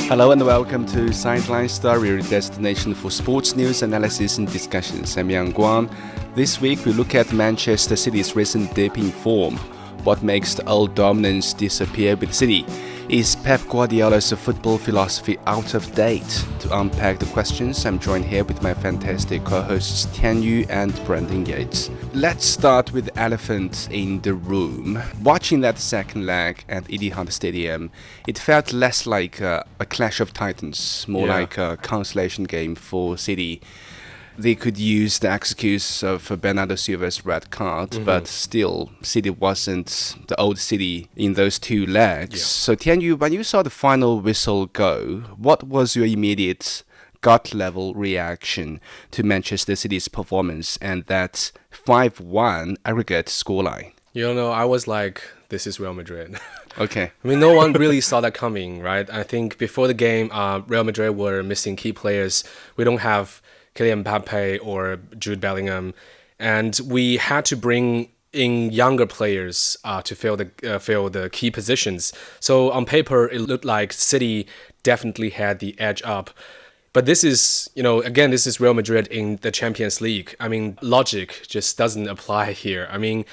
Hello and welcome to Sideline Story, your destination for sports news, analysis and discussions. I'm Yang Guang. This week we look at Manchester City's recent dip in form. What makes the old dominance disappear with City? Is Pep Guardiola's football philosophy out of date? To unpack the questions, I'm joined here with my fantastic co-hosts Tian Yu and Brandon Yates. Let's start with the elephant in the room. Watching that second leg at Etihad Stadium, it felt less like a clash of titans, more like a consolation game for City. They could use the excuse of Bernardo Silva's red card, but still, City wasn't the old City in those two legs. So, Tianyu, when you saw the final whistle go, what was your immediate gut-level reaction to Manchester City's performance and that 5-1 aggregate scoreline? You know, I was like, this is Real Madrid. Okay. I mean, no one really saw that coming, right? I think before the game, Real Madrid were missing key players. We don't have Kylian Mbappe or Jude Bellingham, and we had to bring in younger players to fill the key positions. So on paper, it looked like City definitely had the edge up. But this is, again, this is Real Madrid in the Champions League. I mean, logic just doesn't apply here. I mean,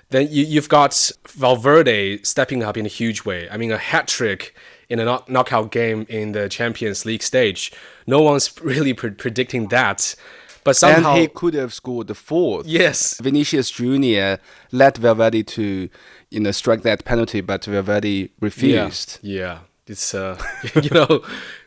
then you've got Valverde stepping up in a huge way. I mean, a hat-trick in a knockout game in the Champions League stage. No one's really predicting that. But somehow... And he could have scored the fourth. Yes. Vinicius Jr. led Valverde to, strike that penalty, but Valverde refused. Yeah. It's,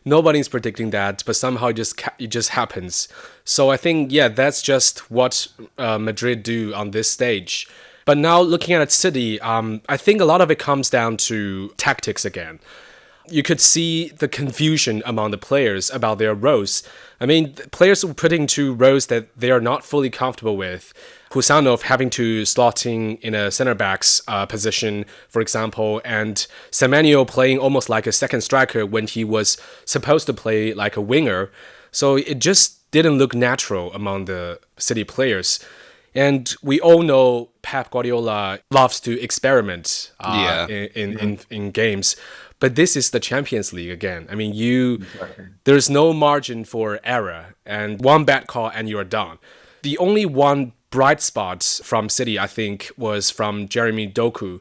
nobody's predicting that, but somehow it just happens. So I think, that's just what Madrid do on this stage. But now looking at City, I think a lot of it comes down to tactics again. You could see the confusion among the players about their roles. I mean, players were put into roles that they are not fully comfortable with. Husanov having to slot in a center-back's position, for example, and Semenyo playing almost like a second striker when he was supposed to play like a winger. So it just didn't look natural among the City players. And we all know Pep Guardiola loves to experiment in games. But this is the Champions League again. I mean, there's no margin for error, and one bad call and you're done. The only one bright spot from City, I think, was from Jeremy Doku.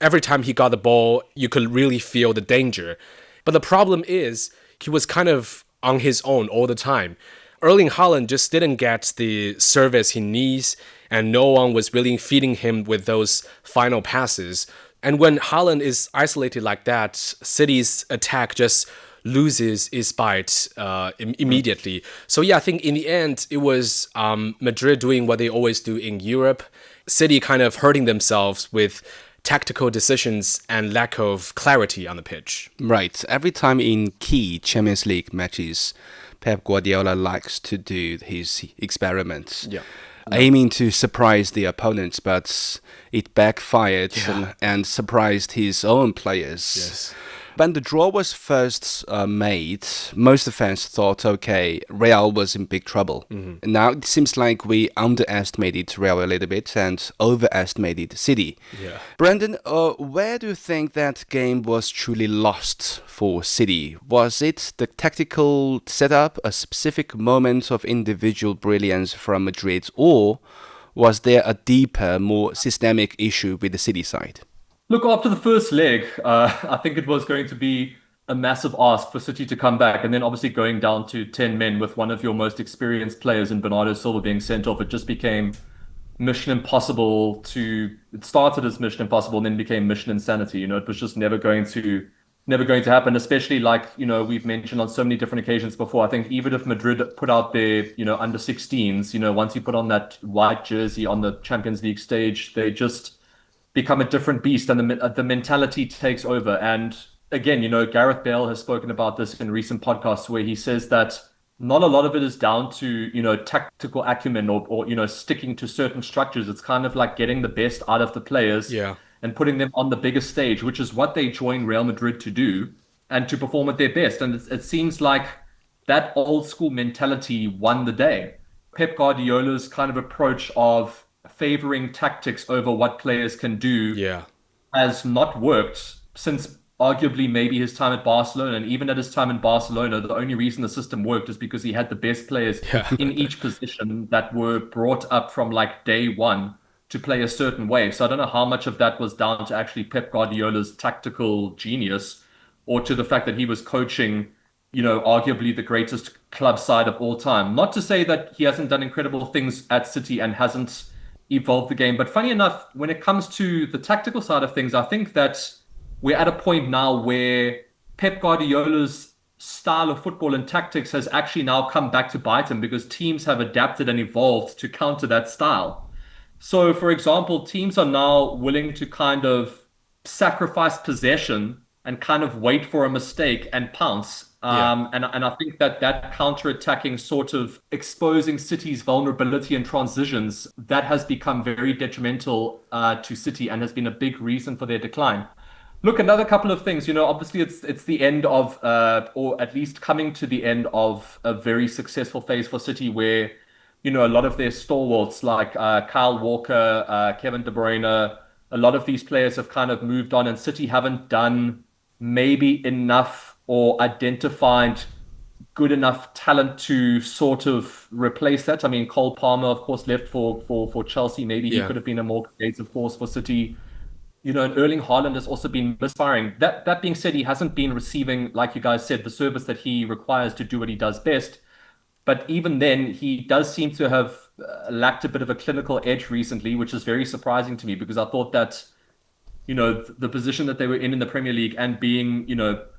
Every time he got the ball, you could really feel the danger. But the problem is, he was kind of on his own all the time. Erling Haaland just didn't get the service he needs, and no one was really feeding him with those final passes. And when Haaland is isolated like that, City's attack just loses its bite immediately. So I think in the end, it was Madrid doing what they always do in Europe. City kind of hurting themselves with tactical decisions and lack of clarity on the pitch. Right. Every time in key Champions League matches, Pep Guardiola likes to do his experiments. Aiming to surprise the opponents, but it backfired and surprised his own players. Yes. When the draw was first made, most fans thought, okay, Real was in big trouble. Now it seems like we underestimated Real a little bit and overestimated City. Brandon, where do you think that game was truly lost for City? Was it the tactical setup, a specific moment of individual brilliance from Madrid, or was there a deeper, more systemic issue with the City side? Look, after the first leg, I think it was going to be a massive ask for City to come back. And then obviously going down to 10 men with one of your most experienced players in Bernardo Silva being sent off, it just became mission impossible it started as mission impossible and then became mission insanity. It was just never going to happen, especially like, we've mentioned on so many different occasions before. I think even if Madrid put out their, under 16s, once you put on that white jersey on the Champions League stage, they just become a different beast and the mentality takes over. And again, Gareth Bale has spoken about this in recent podcasts where he says that not a lot of it is down to, tactical acumen or sticking to certain structures. It's kind of like getting the best out of the players and putting them on the biggest stage, which is what they join Real Madrid to do and to perform at their best. And it seems like that old school mentality won the day. Pep Guardiola's kind of approach of favoring tactics over what players can do Yeah. has not worked since arguably maybe his time at Barcelona. And even at his time in Barcelona, the only reason the system worked is because he had the best players Yeah. in each position that were brought up from like day one to play a certain way. So I don't know how much of that was down to actually Pep Guardiola's tactical genius or to the fact that he was coaching, arguably the greatest club side of all time. Not to say that he hasn't done incredible things at City and hasn't evolved the game. But funny enough, when it comes to the tactical side of things, I think that we're at a point now where Pep Guardiola's style of football and tactics has actually now come back to bite him because teams have adapted and evolved to counter that style. So, for example, teams are now willing to kind of sacrifice possession and kind of wait for a mistake and pounce. Yeah. And I think that that counter-attacking sort of exposing City's vulnerability and transitions, that has become very detrimental to City and has been a big reason for their decline. Look, another couple of things. Obviously it's the end of, or at least coming to the end of a very successful phase for City where, a lot of their stalwarts like Kyle Walker, Kevin De Bruyne, a lot of these players have kind of moved on, and City haven't done maybe enough or identified good enough talent to sort of replace that. I mean, Cole Palmer, of course, left for Chelsea. Maybe he Yeah. could have been a more creative force for City. And Erling Haaland has also been misfiring. That being said, he hasn't been receiving, like you guys said, the service that he requires to do what he does best. But even then, he does seem to have lacked a bit of a clinical edge recently, which is very surprising to me because I thought that, the position that they were in the Premier League and being,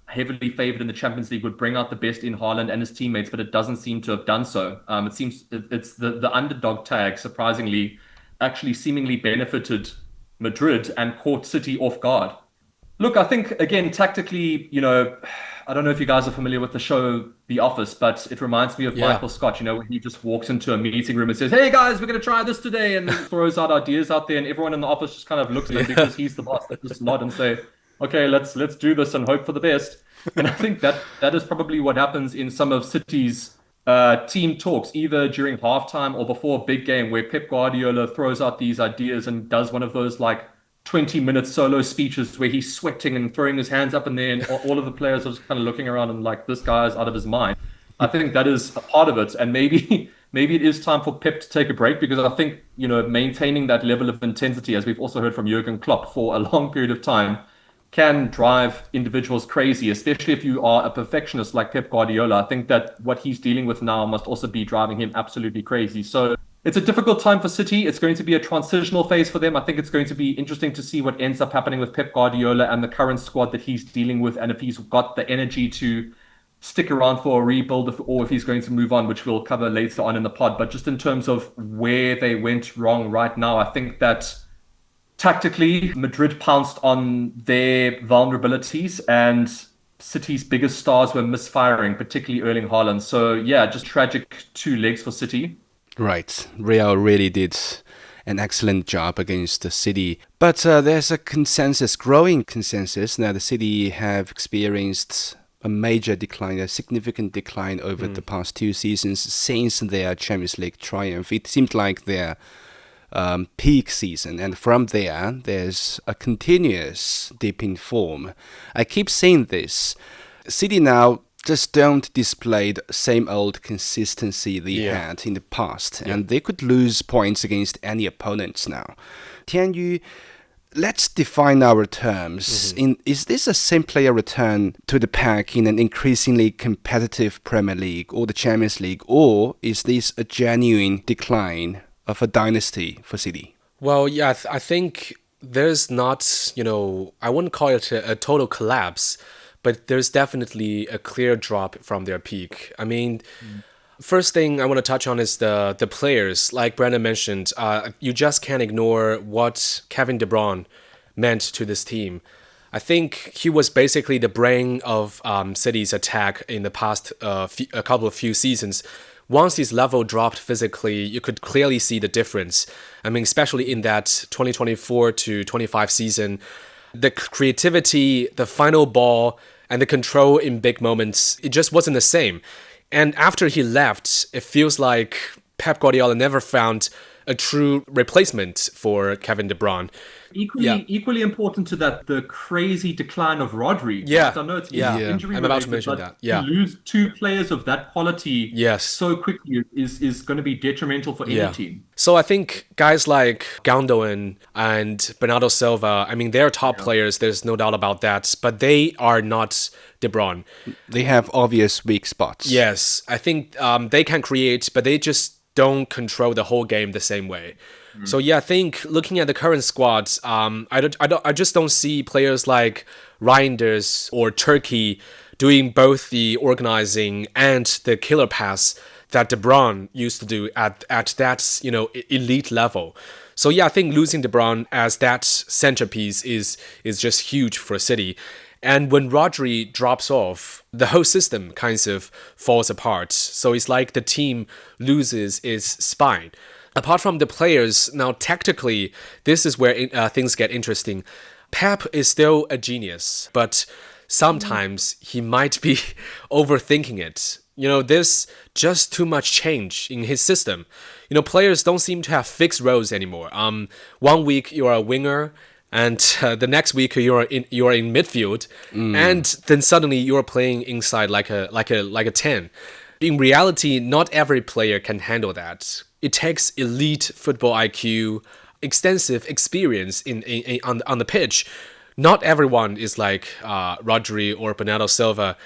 heavily favored in the Champions League would bring out the best in Haaland and his teammates, but it doesn't seem to have done so. It seems it's the underdog tag, surprisingly, actually seemingly benefited Madrid and caught City off guard. Look, I think again, tactically, I don't know if you guys are familiar with the show The Office, but it reminds me of Yeah. Michael Scott, when he just walks into a meeting room and says, "Hey guys, we're going to try this today," and throws out ideas out there, and everyone in the office just kind of looks at him because he's the boss. They just nod and say, "Okay, let's do this and hope for the best." And I think that is probably what happens in some of City's team talks, either during halftime or before a big game, where Pep Guardiola throws out these ideas and does one of those like 20-minute solo speeches where he's sweating and throwing his hands up in there, and all of the players are just kind of looking around and like, this guy is out of his mind. I think that is a part of it, and maybe maybe it is time for Pep to take a break because I think maintaining that level of intensity, as we've also heard from Jurgen Klopp for a long period of time, can drive individuals crazy, especially if you are a perfectionist like Pep Guardiola. I think that what he's dealing with now must also be driving him absolutely crazy. So it's a difficult time for City. It's going to be a transitional phase for them. I think it's going to be interesting to see what ends up happening with Pep Guardiola and the current squad that he's dealing with, and if he's got the energy to stick around for a rebuild or if he's going to move on, which we'll cover later on in the pod. But just in terms of where they went wrong right now, I think that tactically, Madrid pounced on their vulnerabilities and City's biggest stars were misfiring, particularly Erling Haaland. So yeah, just tragic two legs for City. Right. Real really did an excellent job against the City. But there's a growing consensus that the City have experienced a major decline, a significant decline over the past 2 seasons since their Champions League triumph. It seemed like their peak season, and from there's a continuous dip in form. I keep saying this. City now just don't display the same old consistency they had in the past, and they could lose points against any opponents now. Let's define our terms. Is this a simply a return to the pack in an increasingly competitive Premier League or the Champions League, or is this a genuine decline of a dynasty for City? Well, yeah, I think there's not, I wouldn't call it a total collapse, but there's definitely a clear drop from their peak. I mean, first thing I want to touch on is the players. Like Brandon mentioned, you just can't ignore what Kevin De Bruyne meant to this team. I think he was basically the brain of City's attack in the past few seasons. Once his level dropped physically, you could clearly see the difference. I mean, especially in that 2024 to 25 season, the creativity, the final ball, and the control in big moments, it just wasn't the same. And after he left, it feels like Pep Guardiola never found a true replacement for Kevin De Bruyne. Equally important to that, the crazy decline of Rodri. Yeah, Right? I know it's yeah. injury I'm about to related, mention but that. to Yeah. lose two players of that quality Yes. so quickly is going to be detrimental for any Yeah. team. So I think guys like Gundogan and Bernardo Silva, I mean, they're top players. There's no doubt about that. But they are not De Bruyne. They have obvious weak spots. Yes, I think they can create, but they just don't control the whole game the same way. So yeah, I think looking at the current squads, I just don't see players like Reinders or Turkey doing both the organizing and the killer pass that De Bruyne used to do at that elite level. So yeah, I think losing De Bruyne as that centerpiece is just huge for City. And when Rodri drops off, the whole system kind of falls apart. So it's like the team loses its spine. Apart from the players, now tactically, this is where things get interesting. Pep is still a genius, but sometimes he might be overthinking it. There's just too much change in his system. Players don't seem to have fixed roles anymore. 1 week you're a winger, and the next week you're in midfield, and then suddenly you're playing inside like a 10. In reality, not every player can handle that. It takes elite football IQ, extensive experience on the pitch. Not everyone is like Rodri or Bernardo Silva.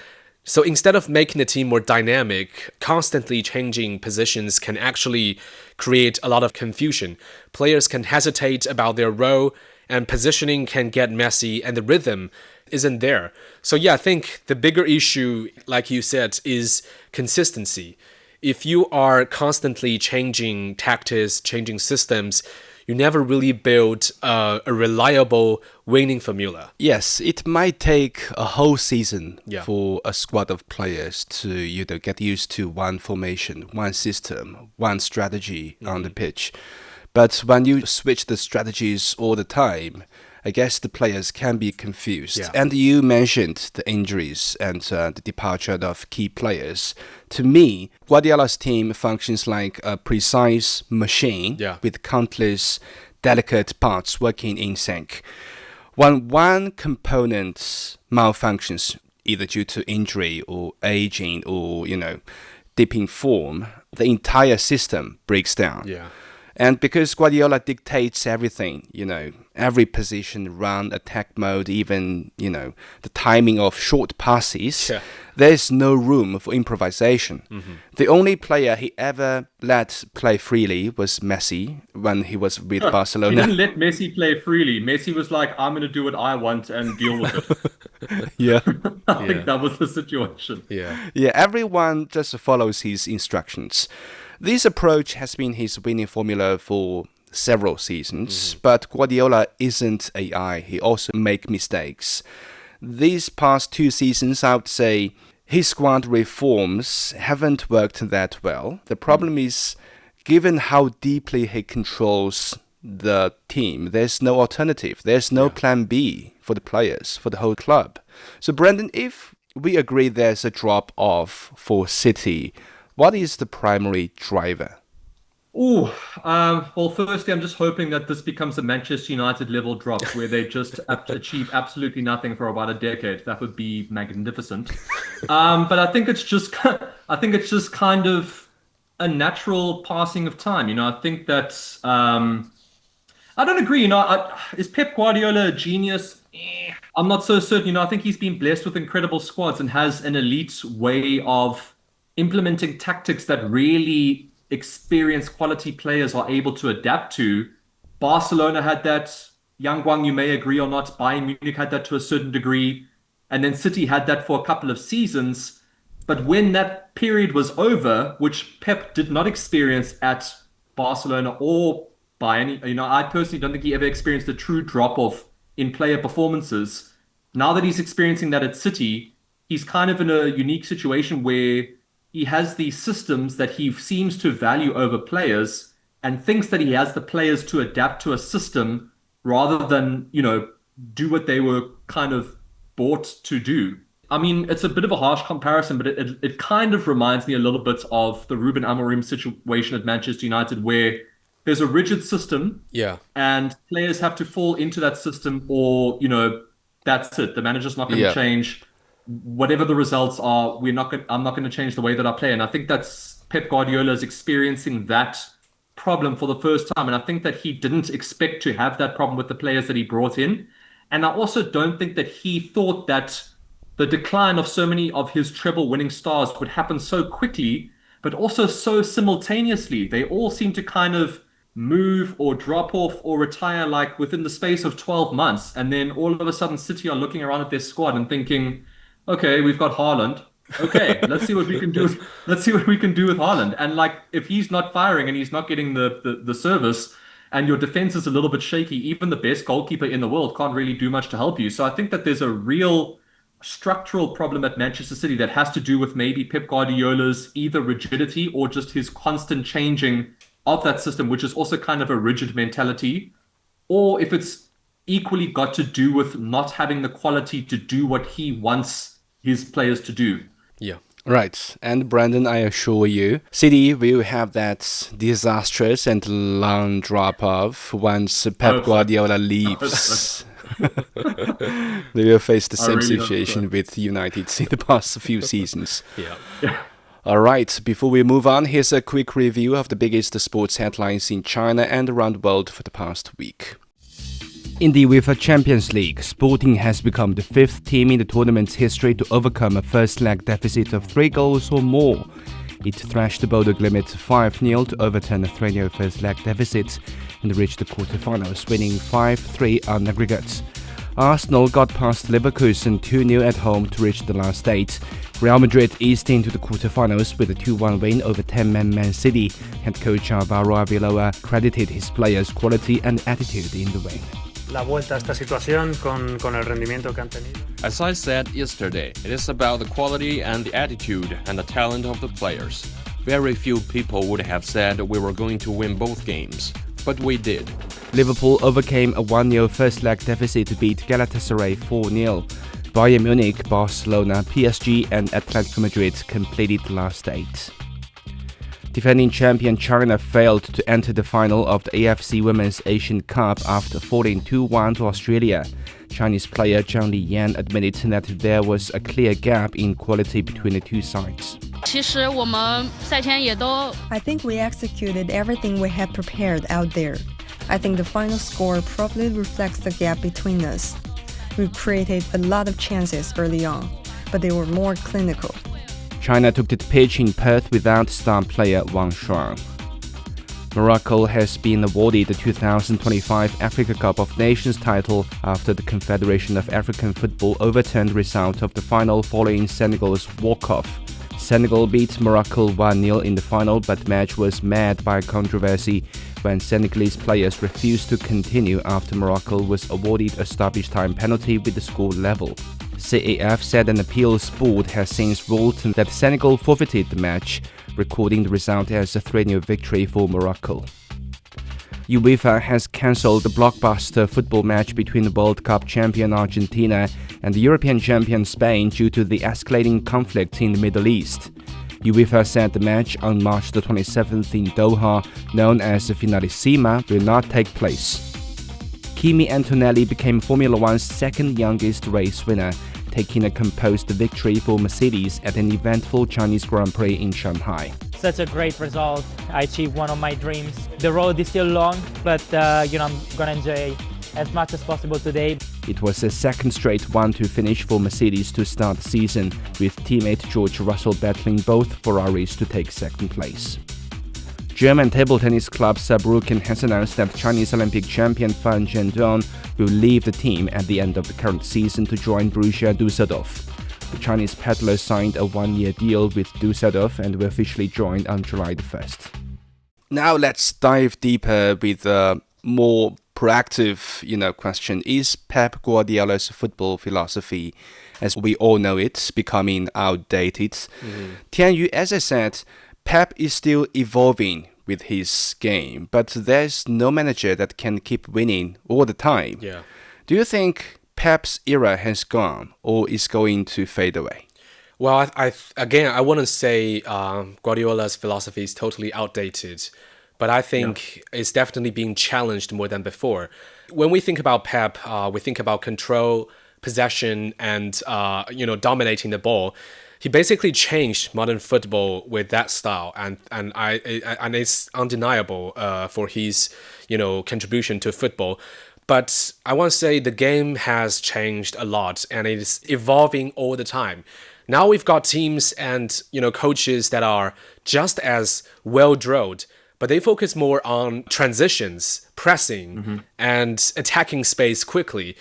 So instead of making the team more dynamic, constantly changing positions can actually create a lot of confusion. Players can hesitate about their role, and positioning can get messy, and the rhythm isn't there. So yeah, I think the bigger issue, like you said, is consistency. If you are constantly changing tactics, changing systems, you never really build a reliable winning formula. Yes, it might take a whole season Yeah. for a squad of players to get used to one formation, one system, one strategy on the pitch. But when you switch the strategies all the time, I guess the players can be confused. Yeah. And you mentioned the injuries and the departure of key players. To me, Guardiola's team functions like a precise machine with countless delicate parts working in sync. When one component malfunctions, either due to injury or aging or, dipping form, the entire system breaks down. Yeah. And because Guardiola dictates everything, every position, run, attack mode, even, the timing of short passes, there's no room for improvisation. The only player he ever let play freely was Messi when he was with Barcelona. He didn't let Messi play freely. Messi was like, I'm going to do what I want and deal with it. Yeah. I think that was the situation. Yeah. Yeah, everyone just follows his instructions. This approach has been his winning formula for several seasons, but Guardiola isn't AI. He also makes mistakes. These past 2 seasons, I would say, his squad reforms haven't worked that well. The problem is, given how deeply he controls the team, there's no alternative. There's no plan B for the players, for the whole club. So, Brandon, if we agree there's a drop-off for City, what is the primary driver? Well, firstly, I'm just hoping that this becomes a Manchester United level drop where they just achieve absolutely nothing for about a decade. That would be magnificent. But I think it's just kind of a natural passing of time. I think that I don't agree. Is Pep Guardiola a genius? I'm not so certain. I think he's been blessed with incredible squads and has an elite way of implementing tactics that really experienced quality players are able to adapt to. Barcelona had that. Yang Guang, you may agree or not. Bayern Munich had that to a certain degree. And then City had that for a couple of seasons. But when that period was over, which Pep did not experience at Barcelona or Bayern, I personally don't think he ever experienced a true drop-off in player performances. Now that he's experiencing that at City, he's kind of in a unique situation where he has these systems that he seems to value over players and thinks that he has the players to adapt to a system rather than, do what they were kind of bought to do. I mean, it's a bit of a harsh comparison, but it kind of reminds me a little bit of the Ruben Amorim situation at Manchester United, where there's a rigid system, Yeah. and players have to fall into that system, or that's it. The manager's not going to Yeah. change whatever the results are. I'm not going to change the way that I play, and I think that's Pep Guardiola is experiencing that problem for the first time, and I think that he didn't expect to have that problem with the players that he brought in, and I also don't think that he thought that the decline of so many of his treble winning stars would happen so quickly, but also so simultaneously. They all seem to kind of move or drop off or retire like within the space of 12 months. And then all of a sudden, City are looking around at their squad and thinking, okay, we've got Haaland. Okay, let's see what we can do. Let's see what we can do with Haaland. And like, if he's not firing and he's not getting the service, and your defense is a little bit shaky, even the best goalkeeper in the world can't really do much to help you. So I think that there's a real structural problem at Manchester City that has to do with maybe Pep Guardiola's either rigidity or just his constant changing of that system, which is also kind of a rigid mentality, or if it's equally got to do with not having the quality to do what he wants his players to do. Yeah. Right. And Brandon, I assure you, City will have that disastrous and long drop-off once Pep Guardiola leaves. They will face the same situation with United in the past few seasons. Yeah. All right, before we move on, here's a quick review of the biggest sports headlines in China and around the world for the past week. In the UEFA Champions League, Sporting has become the fifth team in the tournament's history to overcome a first-leg deficit of 3 goals or more. It thrashed Bodo Glimt 5-0 to overturn a 3-0 first-leg deficit and reached the quarterfinals, winning 5-3 on aggregate. Arsenal got past Leverkusen 2-0 at home to reach the last 8. Real Madrid eased into the quarterfinals with a 2-1 win over 10-man Man City. Head coach Alvaro Arbeloa credited his players' quality and attitude in the win. La vuelta a esta situación con el rendimiento que han tenido. As I said yesterday, it is about the quality and the attitude and the talent of the players. Very few people would have said we were going to win both games, but we did. Liverpool overcame a 1-0 first-leg deficit to beat Galatasaray 4-0. Bayern Munich, Barcelona, PSG and Atletico Madrid completed the last 8. Defending champion China failed to enter the final of the AFC Women's Asian Cup after falling 2-1 to Australia. Chinese player Zhang Liyan admitted that there was a clear gap in quality between the two sides. I think we executed everything we had prepared out there. I think the final score probably reflects the gap between us. We created a lot of chances early on, but they were more clinical. China took to the pitch in Perth without star player Wang Shuang. Morocco has been awarded the 2025 Africa Cup of Nations title after the Confederation of African Football overturned the result of the final following Senegal's walk-off. Senegal beat Morocco 1-0 in the final, but the match was marred by controversy when Senegalese players refused to continue after Morocco was awarded a stoppage time penalty with the score level. CAF said an appeals board has since ruled that Senegal forfeited the match, recording the result as a 3-0 victory for Morocco. UEFA has cancelled the blockbuster football match between the World Cup champion Argentina and the European champion Spain due to the escalating conflict in the Middle East. UEFA said the match on March the 27th in Doha, known as the Finalissima, will not take place. Kimi Antonelli became Formula One's second youngest race winner, taking a composed victory for Mercedes at an eventful Chinese Grand Prix in Shanghai. Such a great result. I achieved one of my dreams. The road is still long, but I'm gonna enjoy as much as possible today. It was a second straight 1-2 finish for Mercedes to start the season, with teammate George Russell battling both Ferraris to take second place. German table tennis club Saarbrücken has announced that Chinese Olympic champion Fan Zhendong will leave the team at the end of the current season to join Borussia Düsseldorf. The Chinese paddler signed a 1-year deal with Düsseldorf and will officially join on July the 1st. Now let's dive deeper with a more proactive, question. Is Pep Guardiola's football philosophy, as we all know it, becoming outdated? Tianyu, as I said, Pep is still evolving with his game, but there's no manager that can keep winning all the time. Yeah. Do you think Pep's era has gone or is going to fade away? Well, I wouldn't say Guardiola's philosophy is totally outdated, but I think it's definitely being challenged more than before. When we think about Pep, we think about control, possession, and dominating the ball. He basically changed modern football with that style, and it's undeniable for his contribution to football. But I want to say the game has changed a lot, and it is evolving all the time. Now we've got teams and coaches that are just as well drilled, but they focus more on transitions, pressing, and attacking space quickly.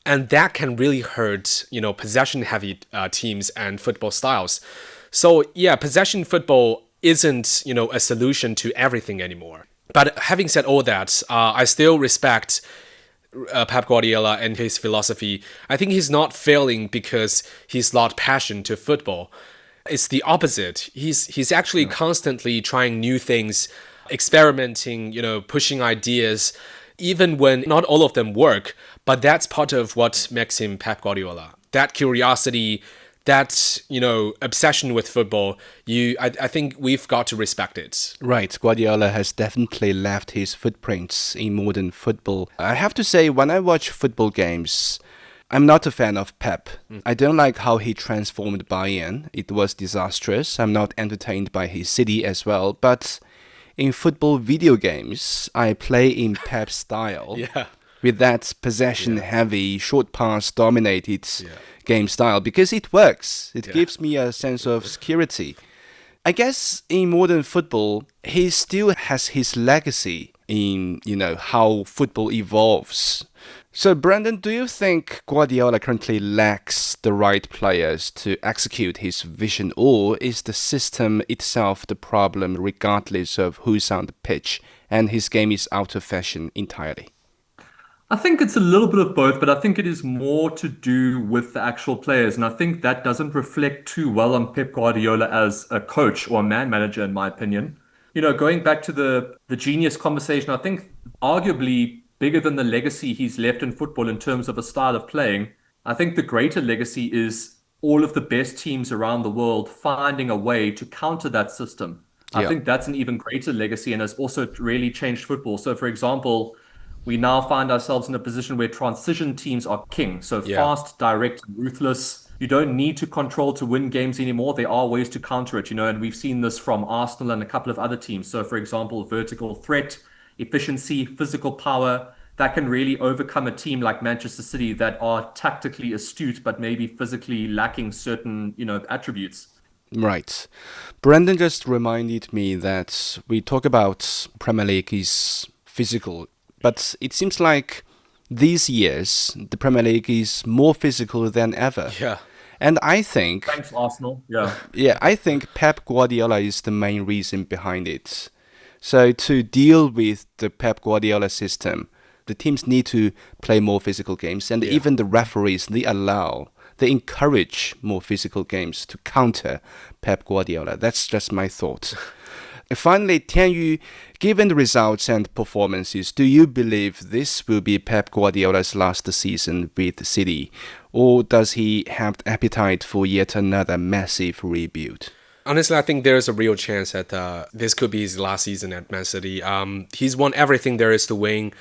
And that can really hurt, possession-heavy teams and football styles. So, yeah, possession football isn't, a solution to everything anymore. But having said all that, I still respect Pep Guardiola and his philosophy. I think he's not failing because he's lost passion to football. It's the opposite. He's actually constantly trying new things, experimenting, pushing ideas, even when not all of them work. But that's part of what makes him Pep Guardiola. That curiosity, that obsession with football. I think we've got to respect it. Right, Guardiola has definitely left his footprints in modern football. I have to say, when I watch football games, I'm not a fan of Pep. I don't like how he transformed Bayern. It was disastrous. I'm not entertained by his City as well. But in football video games, I play in Pep's style. Yeah. With that possession-heavy, short pass-dominated game style, because it works. It gives me a sense of security. I guess in modern football, he still has his legacy in, how football evolves. So, Brandon, do you think Guardiola currently lacks the right players to execute his vision, or is the system itself the problem regardless of who's on the pitch and his game is out of fashion entirely? I think it's a little bit of both, but I think it is more to do with the actual players. And I think that doesn't reflect too well on Pep Guardiola as a coach or a man manager, in my opinion. Going back to the genius conversation, I think arguably bigger than the legacy he's left in football in terms of a style of playing, I think the greater legacy is all of the best teams around the world finding a way to counter that system. I think that's an even greater legacy and has also really changed football. So, for example, we now find ourselves in a position where transition teams are king. So fast, direct, ruthless. You don't need to control to win games anymore. There are ways to counter it, and we've seen this from Arsenal and a couple of other teams. So, for example, vertical threat, efficiency, physical power, that can really overcome a team like Manchester City that are tactically astute, but maybe physically lacking certain, attributes. Right. Brandon just reminded me that we talk about Premier League is physical, but it seems like these years, the Premier League is more physical than ever. Yeah. And I think... Thanks, Arsenal. Yeah. Yeah, I think Pep Guardiola is the main reason behind it. So to deal with the Pep Guardiola system, the teams need to play more physical games. And even the referees, they encourage more physical games to counter Pep Guardiola. That's just my thought. Finally, Tianyu, given the results and performances, do you believe this will be Pep Guardiola's last season with City? Or does he have the appetite for yet another massive rebuild? Honestly, I think there's a real chance that this could be his last season at Man City. He's won everything there is to win.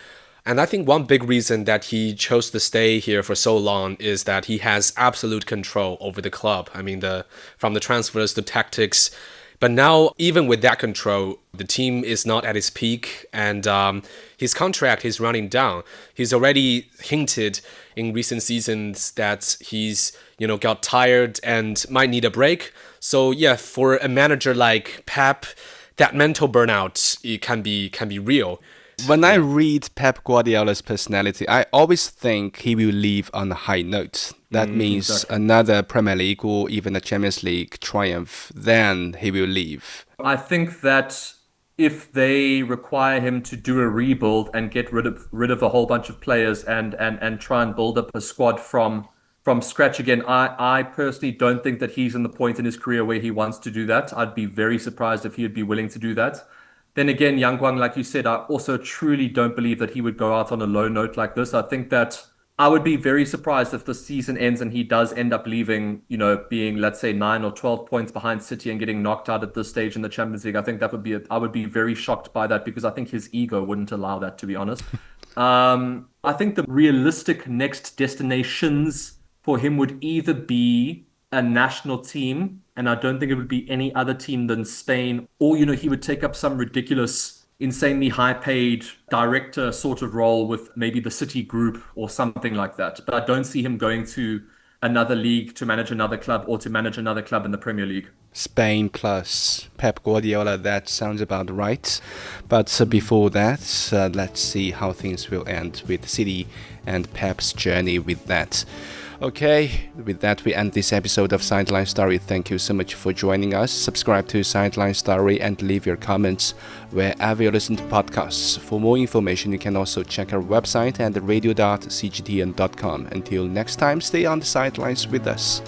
And I think one big reason that he chose to stay here for so long is that he has absolute control over the club. I mean, from the transfers to tactics. But now, even with that control, the team is not at its peak, and his contract is running down. He's already hinted in recent seasons that he's, got tired and might need a break. So yeah, for a manager like Pep, that mental burnout, it can be real. When I read Pep Guardiola's personality, I always think he will leave on a high note. That means another Premier League or even a Champions League triumph, then he will leave. I think that if they require him to do a rebuild and get rid of a whole bunch of players and try and build up a squad from scratch again, I personally don't think that he's in the point in his career where he wants to do that. I'd be very surprised if he would be willing to do that. Then again, Yang Guang, like you said, I also truly don't believe that he would go out on a low note like this. I think that I would be very surprised if the season ends and he does end up leaving, being, let's say, 9 or 12 points behind City and getting knocked out at this stage in the Champions League. I think that would be, I would be very shocked by that because I think his ego wouldn't allow that, to be honest. I think the realistic next destinations for him would either be a national team, and I don't think it would be any other team than Spain, or, he would take up some ridiculous, insanely high-paid director sort of role with maybe the City group or something like that. But I don't see him going to another league to manage another club or to manage another club in the Premier League. Spain plus Pep Guardiola, that sounds about right. But before that, let's see how things will end with City and Pep's journey with that. Okay, with that we end this episode of Sideline Story. Thank you so much for joining us. Subscribe to Sideline Story and leave your comments wherever you listen to podcasts. For more information, you can also check our website at radio.cgtn.com. Until next time, stay on the sidelines with us.